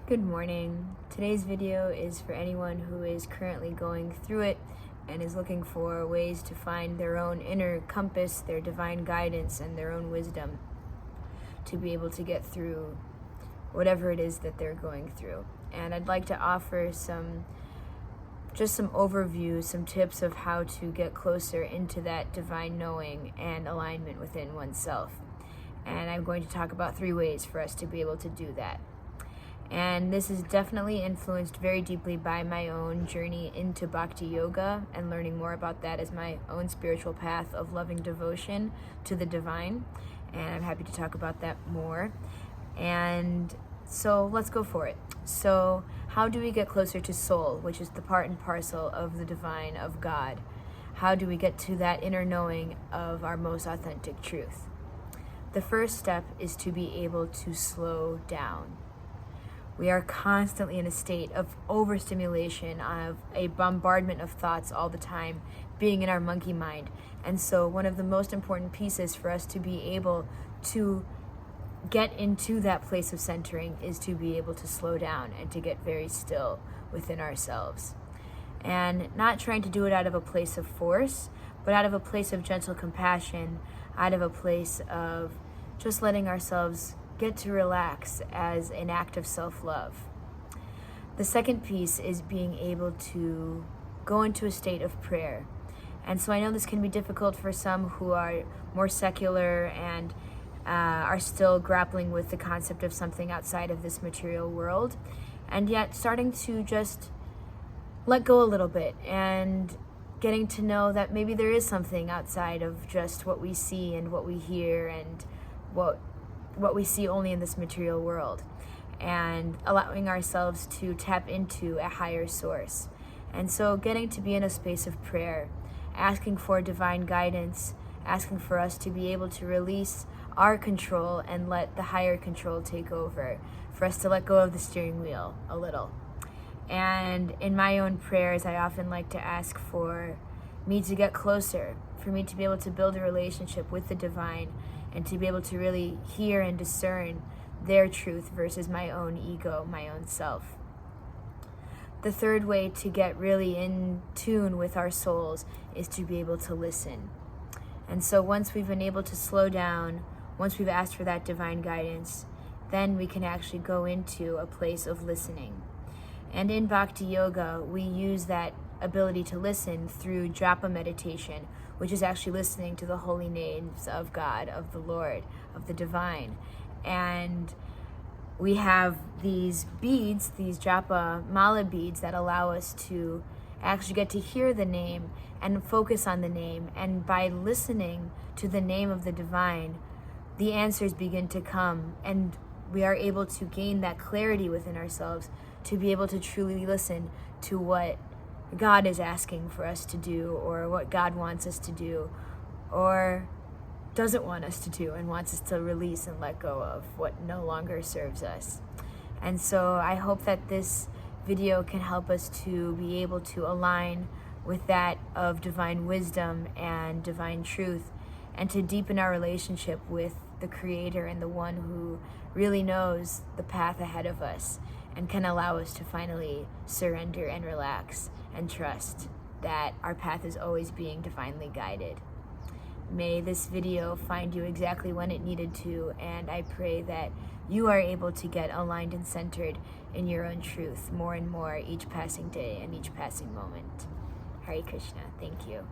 Good morning. Today's video is for anyone who is currently going through it and is looking for ways to find their own inner compass, their divine guidance, and their own wisdom to be able to get through whatever it is that they're going through. And I'd like to offer some overview, some tips of how to get closer into that divine knowing and alignment within oneself. And I'm going to talk about 3 ways for us to be able to do that. And this is definitely influenced very deeply by my own journey into Bhakti Yoga and learning more about that as my own spiritual path of loving devotion to the divine. And I'm happy to talk about that more. And so let's go for it. So how do we get closer to soul, which is the part and parcel of the divine, of God? How do we get to that inner knowing of our most authentic truth? The first step is to be able to slow down. We are constantly in a state of overstimulation, of a bombardment of thoughts all the time, being in our monkey mind. And so one of the most important pieces for us to be able to get into that place of centering is to be able to slow down and to get very still within ourselves. And not trying to do it out of a place of force, but out of a place of gentle compassion, out of a place of just letting ourselves get to relax as an act of self-love. The second piece is being able to go into a state of prayer. And so I know this can be difficult for some who are more secular and are still grappling with the concept of something outside of this material world, and yet starting to just let go a little bit and getting to know that maybe there is something outside of just what we see and what we hear and what we see only in this material world, and allowing ourselves to tap into a higher source. And so getting to be in a space of prayer, asking for divine guidance, asking for us to be able to release our control and let the higher control take over, for us to let go of the steering wheel a little. And in my own prayers, I often like to ask for me to get closer, for me to be able to build a relationship with the divine, and to be able to really hear and discern their truth versus my own ego, my own self. The third way to get really in tune with our souls is to be able to listen. And so once we've been able to slow down, once we've asked for that divine guidance, then we can actually go into a place of listening. And in Bhakti Yoga, we use that ability to listen through japa meditation, which is actually listening to the holy names of God, of the Lord, of the divine. And we have these beads, these japa mala beads, that allow us to actually get to hear the name and focus on the name. And by listening to the name of the divine, the answers begin to come, and we are able to gain that clarity within ourselves to be able to truly listen to what God is asking for us to do, or what God wants us to do, or doesn't want us to do and wants us to release and let go of what no longer serves us. And so I hope that this video can help us to be able to align with that of divine wisdom and divine truth, and to deepen our relationship with the Creator and the one who really knows the path ahead of us, and can allow us to finally surrender and relax and trust that our path is always being divinely guided. May this video find you exactly when it needed to, and I pray that you are able to get aligned and centered in your own truth more and more each passing day and each passing moment. Hare Krishna. Thank you.